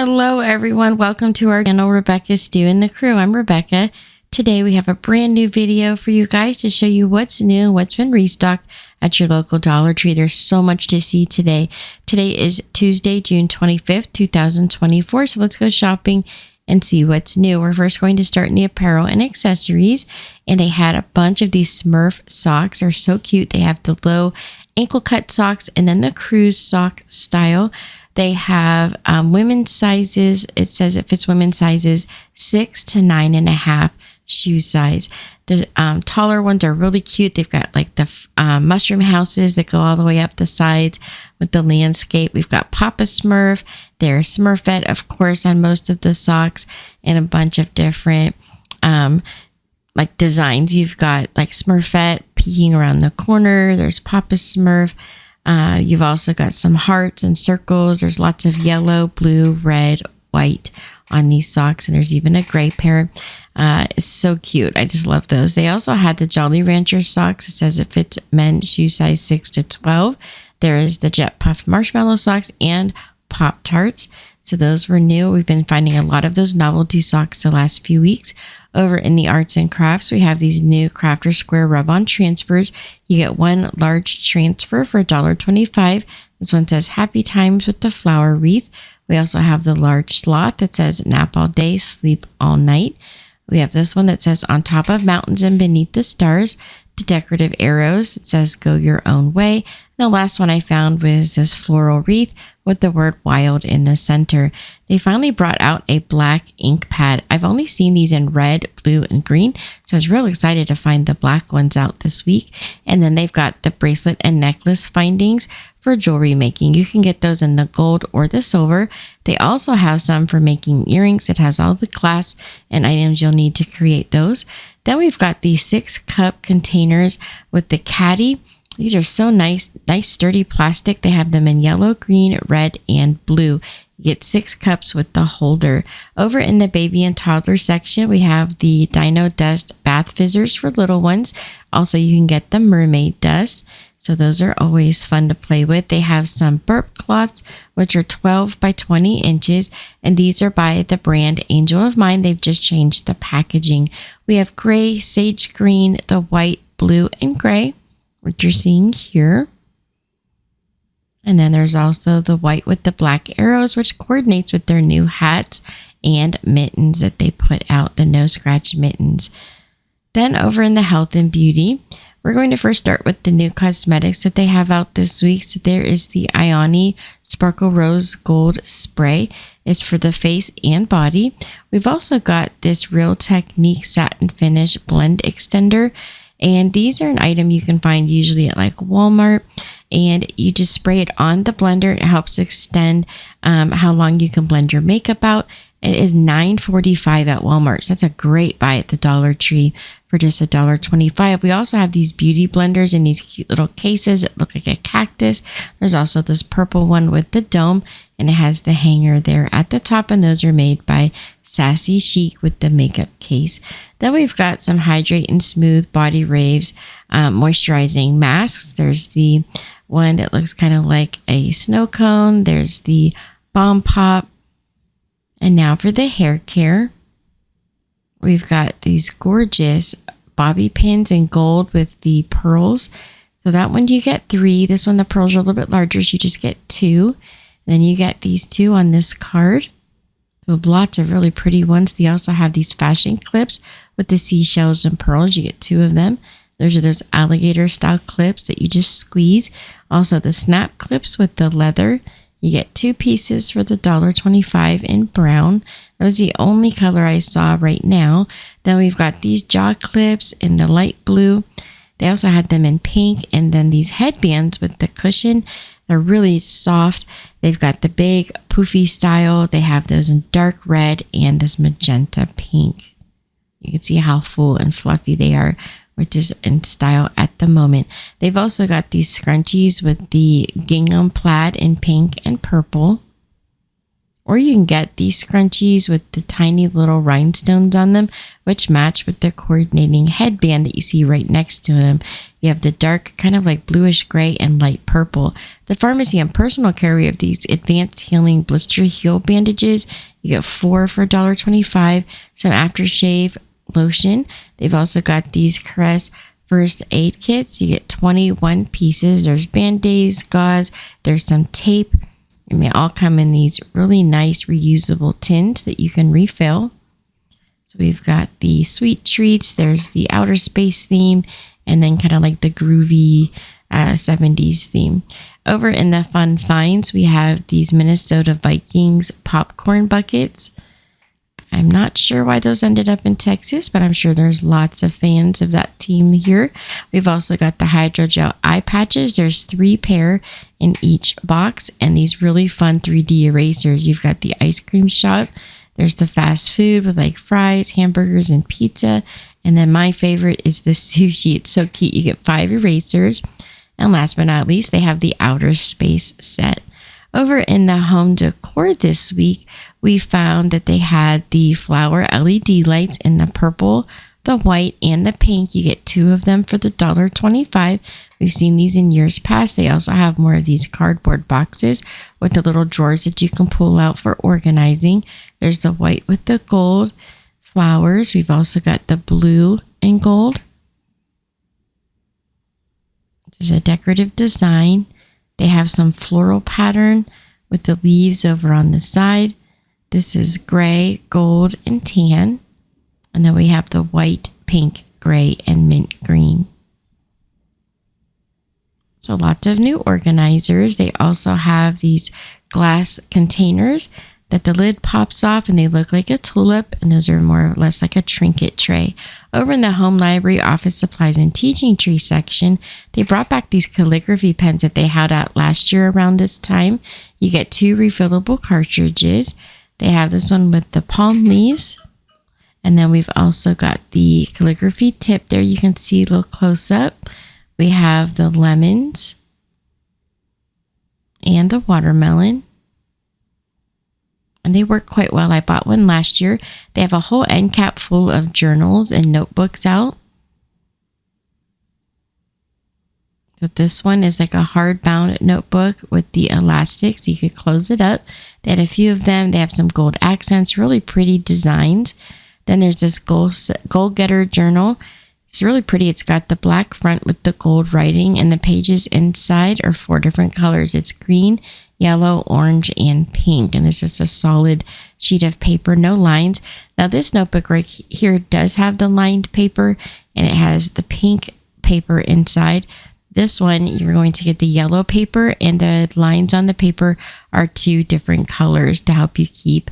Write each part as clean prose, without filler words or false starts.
Hello everyone, welcome to our channel, Rebecca's Stew and the Crew. I'm Rebecca. Today we have a brand new video for you guys to show you what's new and what's been restocked at your local Dollar Tree. There's so much to see today. Today is Tuesday, June 25th, 2024. So let's go shopping and see what's new. We're first going to start in the apparel and accessories. And they had a bunch of these Smurf socks. They're so cute. They have the low ankle cut socks and then the cruise sock style. They have women's sizes. It says it fits women's sizes 6 to 9.5 shoe size. The taller ones are really cute. They've got like the mushroom houses that go all the way up the sides with the landscape. We've got Papa Smurf. There's Smurfette, of course, on most of the socks, and a bunch of different like designs. You've got like Smurfette peeking around the corner. There's Papa Smurf. You've also got some hearts and circles. There's lots of yellow, blue, red, white on these socks. And there's even a gray pair. It's so cute. I just love those. They also had the Jolly Rancher socks. It says it fits men's shoe size 6 to 12. There is the Jet Puff Marshmallow socks and Pop-Tarts. So those were new. We've been finding a lot of those novelty socks the last few weeks. Over in the arts and crafts, we have these new Crafter Square rub-on transfers. You get one large transfer for $1.25. This one says Happy Times with the flower wreath. We also have the large sloth that says Nap all day, sleep all night. We have this one that says On top of mountains and beneath the stars. The decorative arrows that says Go your own way. And the last one I found was this floral wreath with the word wild in the center. They finally brought out a black ink pad. I've only seen these in red, blue, and green, so I was real excited to find the black ones out this week. And then they've got the bracelet and necklace findings for jewelry making. You can get those in the gold or the silver. They also have some for making earrings. It has all the clasps and items you'll need to create those. Then we've got these 6-cup containers with the caddy. These are so nice sturdy plastic. They have them in yellow, green, red, and blue. You get 6 cups with the holder. Over in the baby and toddler section, we have the Dino Dust bath fizzers for little ones. Also, you can get the mermaid dust. So those are always fun to play with. They have some burp cloths, which are 12 by 20 inches. And these are by the brand Angel of Mine. They've just changed the packaging. We have gray, sage green, the white, blue, and gray, what you're seeing here. And then there's also the white with the black arrows, which coordinates with their new hats and mittens that they put out, the no scratch mittens. Then over in the health and beauty, we're going to first start with the new cosmetics that they have out this week. So there is the Ioni Sparkle Rose Gold Spray. It's for the face and body. We've also got this Real Technique Satin Finish Blend Extender. And these are an item you can find usually at like Walmart. And you just spray it on the blender. It helps extend how long you can blend your makeup out. It is $9.45 at Walmart. So that's a great buy at the Dollar Tree for just $1.25. We also have these beauty blenders in these cute little cases that look like a cactus. There's also this purple one with the dome, and it has the hanger there at the top, and those are made by Sassy Chic with the makeup case. Then we've got some Hydrate and Smooth Body Raves moisturizing masks. There's the one that looks kind of like a snow cone. There's the Bomb Pop. And now for the hair care, we've got these gorgeous bobby pins in gold with the pearls. So that one you get 3. This one, the pearls are a little bit larger, so you just get 2. And then you get these 2 on this card. So lots of really pretty ones. They also have these fashion clips with the seashells and pearls. You get 2 of them. Those are those alligator style clips that you just squeeze. Also the snap clips with the leather. You get 2 pieces for the $1.25 in brown. That was the only color I saw right now. Then we've got these jaw clips in the light blue. They also had them in pink. And then these headbands with the cushion. They're really soft. They've got the big poofy style. They have those in dark red and this magenta pink. You can see how full and fluffy they are, which is in style at the moment. They've also got these scrunchies with the gingham plaid in pink and purple. Or you can get these scrunchies with the tiny little rhinestones on them, which match with the coordinating headband that you see right next to them. You have the dark, kind of like bluish gray and light purple. The pharmacy and personal care, we have these advanced healing blister heal bandages. You get 4 for $1.25. Some aftershave lotion. They've also got these Caress first aid kits. You get 21 pieces. There's band-aids, gauze, there's some tape, and they all come in these really nice reusable tins that you can refill. So we've got the sweet treats, there's the outer space theme, and then kind of like the groovy 70s theme. Over in the fun finds, we have these Minnesota Vikings popcorn buckets. I'm not sure why those ended up in Texas, but I'm sure there's lots of fans of that team here. We've also got the hydrogel eye patches. There's 3 pair in each box, and these really fun 3D erasers. You've got the ice cream shop. There's the fast food with like fries, hamburgers, and pizza. And then my favorite is the sushi. It's so cute. You get 5 erasers. And last but not least, they have the outer space set. Over in the home decor this week, we found that they had the flower LED lights in the purple, the white, and the pink. You get 2 of them for the $1.25. We've seen these in years past. They also have more of these cardboard boxes with the little drawers that you can pull out for organizing. There's the white with the gold flowers. We've also got the blue and gold. This is a decorative design. They have some floral pattern with the leaves over on the side. This is gray, gold, and tan. And then we have the white, pink, gray, and mint green. So lots of new organizers. They also have these glass containers that the lid pops off and they look like a tulip, and those are more or less like a trinket tray. Over in the home library, office supplies, and teaching tree section, they brought back these calligraphy pens that they had out last year around this time. You get 2 refillable cartridges. They have this one with the palm leaves, and then we've also got the calligraphy tip there. You can see a little close up. We have the lemons and the watermelon. And they work quite well. I bought one last year. They have a whole end cap full of journals and notebooks out. So this one is like a hardbound notebook with the elastic, so you could close it up. They had a few of them. They have some gold accents, really pretty designs. Then there's this goal getter journal. It's really pretty. It's got the black front with the gold writing, and the pages inside are 4 different colors. It's green, yellow, orange, and pink. And it's just a solid sheet of paper, no lines. Now this notebook right here does have the lined paper, and it has the pink paper inside. This one, you're going to get the yellow paper, and the lines on the paper are 2 different colors to help you keep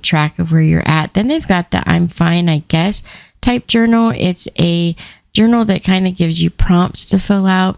track of where you're at. Then they've got the I'm Fine, I Guess type journal. It's a journal that kind of gives you prompts to fill out,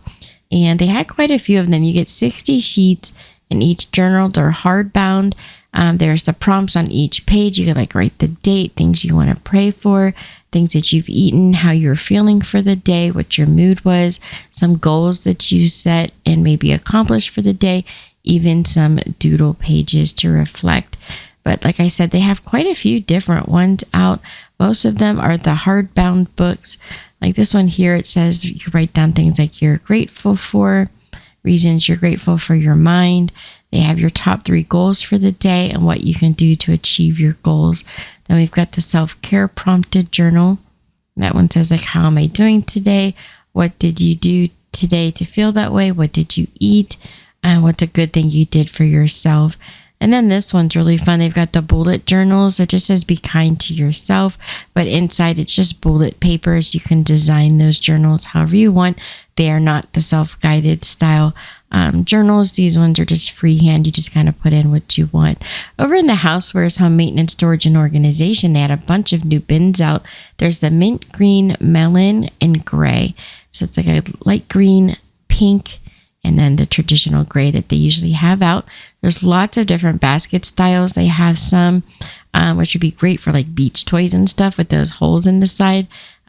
and they had quite a few of them. You get 60 sheets in each journal. They're hardbound. There's the prompts on each page. You can like write the date, things you want to pray for, things that you've eaten, how you're feeling for the day, what your mood was, some goals that you set and maybe accomplished for the day, even some doodle pages to reflect. But like I said, they have quite a few different ones out. Most of them are the hardbound books. Like this one here, it says you can write down things like you're grateful for, reasons you're grateful for your mind. They have your top 3 goals for the day and what you can do to achieve your goals. Then we've got the self-care prompted journal. That one says like, how am I doing today? What did you do today to feel that way? What did you eat? And what's a good thing you did for yourself? And then this one's really fun. They've got the bullet journals. It just says be kind to yourself, but inside it's just bullet papers. You can design those journals however you want. They are not the self-guided style journals. These ones are just freehand. You just kind of put in what you want. Over in the housewares, home maintenance, storage, and organization, they had a bunch of new bins out. There's the mint green, melon, and gray. So it's like a light green, pink, and then the traditional gray that they usually have out. There's lots of different basket styles. They have some which would be great for like beach toys and stuff with those holes in the side.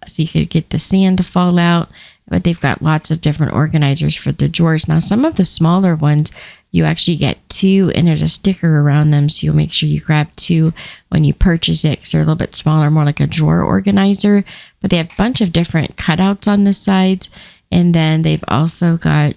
so you could get the sand to fall out. But they've got lots of different organizers for the drawers. Now, some of the smaller ones, you actually get 2 and there's a sticker around them. So you'll make sure you grab 2 when you purchase it because they're a little bit smaller, more like a drawer organizer. But they have a bunch of different cutouts on the sides. And then they've also got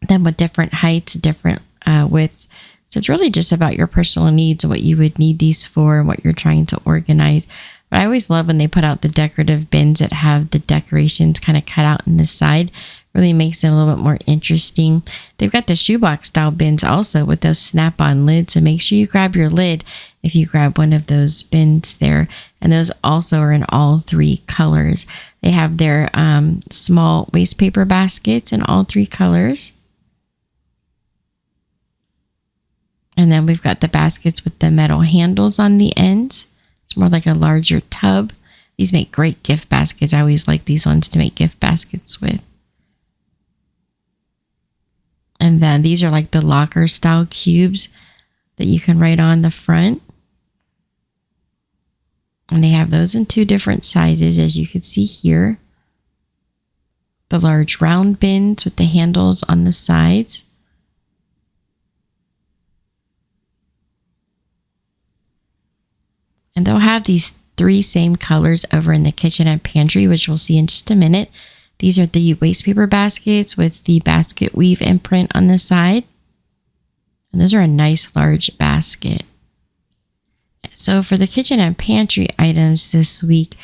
them with different heights, different widths. So it's really just about your personal needs and what you would need these for and what you're trying to organize. But I always love when they put out the decorative bins that have the decorations kind of cut out in the side. Really makes them a little bit more interesting. They've got the shoebox style bins also with those snap-on lids. So make sure you grab your lid if you grab one of those bins there. And those also are in all 3 colors. They have their small waste paper baskets in all 3 colors. And then we've got the baskets with the metal handles on the ends. It's more like a larger tub. These make great gift baskets. I always like these ones to make gift baskets with. And then these are like the locker style cubes that you can write on the front. And they have those in 2 different sizes, as you can see here. The large round bins with the handles on the sides. And they'll have these 3 same colors over in the kitchen and pantry, which we'll see in just a minute. These are the waste paper baskets with the basket weave imprint on the side. And those are a nice large basket. So for the kitchen and pantry items this week,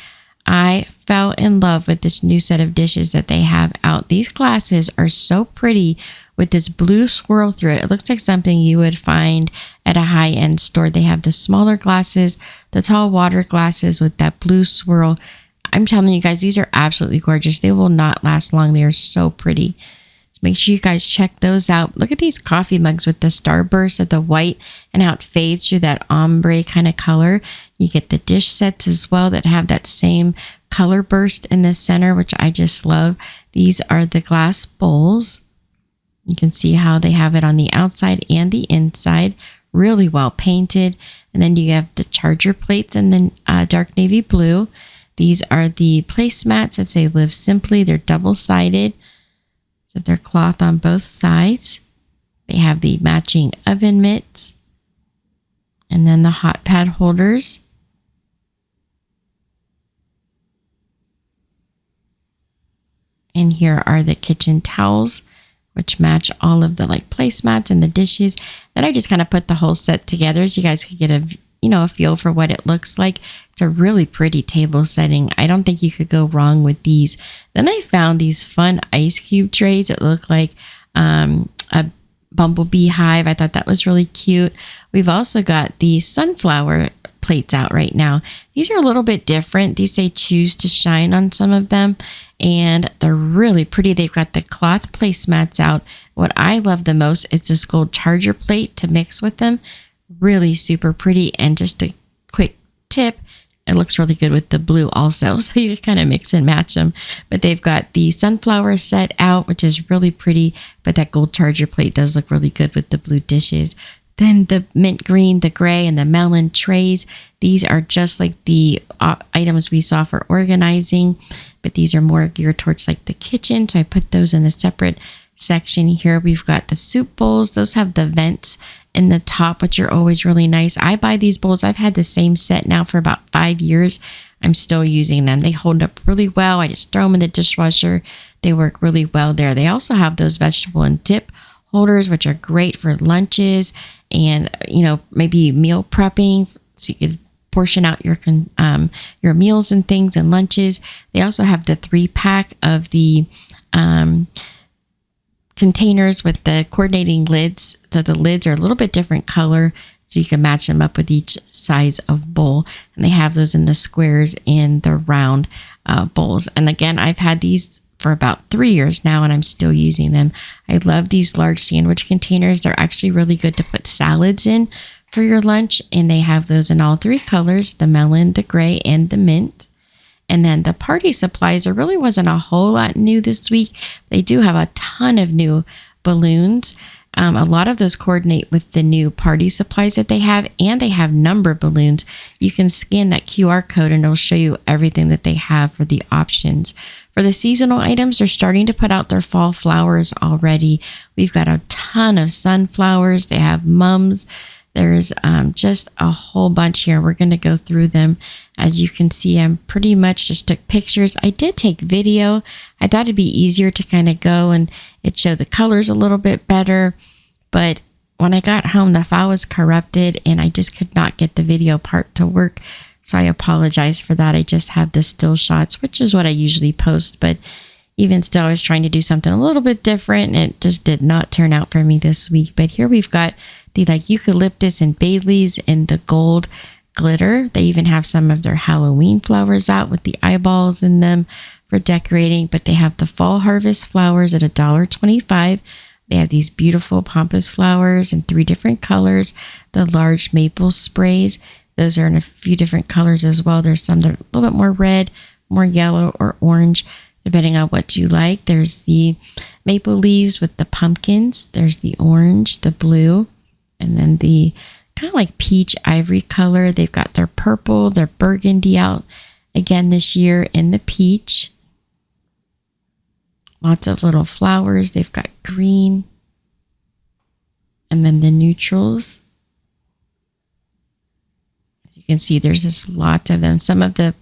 I fell in love with this new set of dishes that they have out. These glasses are so pretty with this blue swirl through it. It looks like something you would find at a high-end store. They have the smaller glasses, the tall water glasses with that blue swirl. I'm telling you guys, these are absolutely gorgeous. They will not last long. They are so pretty. So make sure you guys check those out. Look at these coffee mugs with the starburst of the white and how it fades through that ombre kind of color. You get the dish sets as well that have that same color burst in the center, which I just love. These are the glass bowls. You can see how they have it on the outside and the inside. Really well painted. And then you have the charger plates in the dark navy blue. These are the placemats that say Live Simply. They're double-sided. So they're cloth on both sides. They have the matching oven mitts. And then the hot pad holders. And here are the kitchen towels, which match all of the like placemats and the dishes. Then I just kind of put the whole set together so you guys can get a feel for what it looks like. It's a really pretty table setting. I don't think you could go wrong with these. Then I found these fun ice cube trays that look like a bumblebee hive. I thought that was really cute. We've also got the sunflower plates out right now. These are a little bit different. These say choose to shine on some of them, and they're really pretty. They've got the cloth placemats out. What I love the most is this gold charger plate to mix with them. Really super pretty. And just a quick tip, it looks really good with the blue also, so you kind of mix and match them. But they've got the sunflower set out, which is really pretty, but that gold charger plate does look really good with the blue dishes. Then the mint green, the gray, and the melon trays. These are just like the items we saw for organizing, but these are more geared towards like the kitchen. So I put those in a separate section here. We've got the soup bowls. Those have the vents in the top, which are always really nice. I buy these bowls. I've had the same set now for about 5 years. I'm still using them. They hold up really well. I just throw them in the dishwasher. They work really well there. They also have those vegetable and dip holders, which are great for lunches and, maybe meal prepping. So you could portion out your meals and things and lunches. They also have the 3-pack of the containers with the coordinating lids. So the lids are a little bit different color, so you can match them up with each size of bowl. And they have those in the squares and the round bowls. And again, I've had these for about 3 years now, and I'm still using them. I love these large sandwich containers. They're actually really good to put salads in for your lunch, and they have those in all 3 colors, the melon, the gray, and the mint. And then the party supplies, there really wasn't a whole lot new this week. They do have a ton of new balloons. A lot of those coordinate with the new party supplies that they have, and they have number balloons. You can scan that QR code and it'll show you everything that they have for the options. For the seasonal items, they're starting to put out their fall flowers already. We've got a ton of sunflowers. They have mums. There's just a whole bunch here. We're going to go through them. As you can see, I pretty much just took pictures. I did take video. I thought it'd be easier to kind of go and it showed the colors a little bit better. But when I got home, the file was corrupted and I just could not get the video part to work. So I apologize for that. I just have the still shots, which is what I usually post. But even still, I was trying to do something a little bit different and it just did not turn out for me this week. But here we've got the like eucalyptus and bay leaves and the gold glitter. They even have some of their Halloween flowers out with the eyeballs in them for decorating. But they have the fall harvest flowers at $1.25. They have these beautiful pampas flowers in 3 different colors. The large maple sprays, those are in a few different colors as well. There's some that are a little bit more red, more yellow, or orange, depending on what you like. There's the maple leaves with the pumpkins. There's the orange, the blue, and then the kind of like peach ivory color. They've got their purple, their burgundy out again this year in the peach. Lots of little flowers. They've got green. And then the neutrals. As you can see, there's just lots of them. Some of the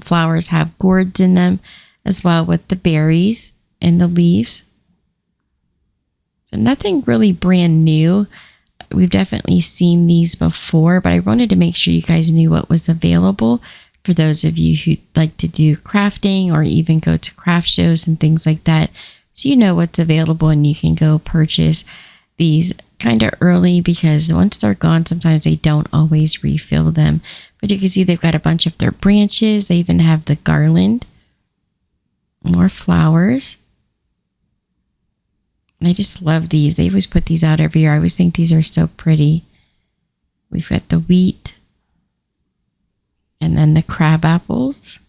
flowers have gourds in them as well with the berries and the leaves. So nothing really brand new. We've definitely seen these before, but I wanted to make sure you guys knew what was available for those of you who like to do crafting or even go to craft shows and things like that. So you know what's available and you can go purchase these kind of early, because once they're gone, sometimes they don't always refill them. But you can see they've got a bunch of their branches. They even have the garland. More flowers. And I just love these. They always put these out every year. I always think these are so pretty. We've got the wheat. And then the crab apples.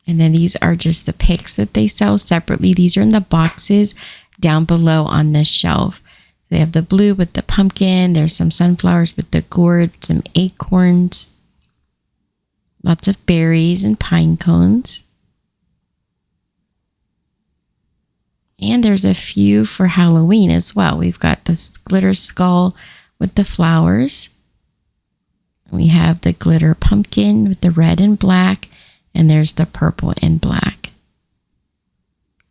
And then these are just the picks that they sell separately. These are in the boxes down below on this shelf. They have the blue with the pumpkin. There's some sunflowers with the gourd, some acorns. Lots of berries and pine cones. And there's a few for Halloween as well. We've got this glitter skull with the flowers. We have the glitter pumpkin with the red and black. And there's the purple and black.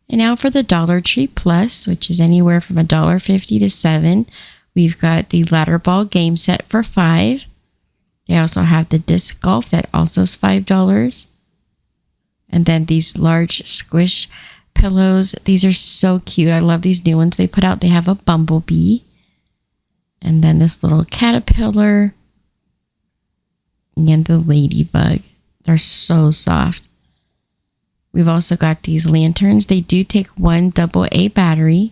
And now for the Dollar Tree Plus, which is anywhere from $1.50 to $7. We've got the ladder ball game set for $5. They also have the disc golf that also is $5. And then these large squish pillows. These are so cute. I love these new ones they put out. They have a bumblebee. And then this little caterpillar. And the ladybug. They're so soft. We've also got these lanterns. They do take one AA battery.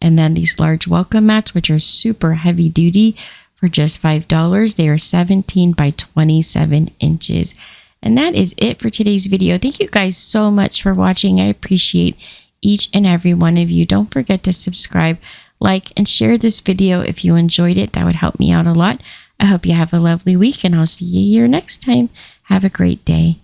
And then these large welcome mats, which are super heavy duty, for just $5. They are 17 by 27 inches. And that is it for today's video. Thank you guys so much for watching. I appreciate each and every one of you. Don't forget to subscribe, like, and share this video if you enjoyed it. That would help me out a lot. I hope you have a lovely week, and I'll see you here next time. Have a great day.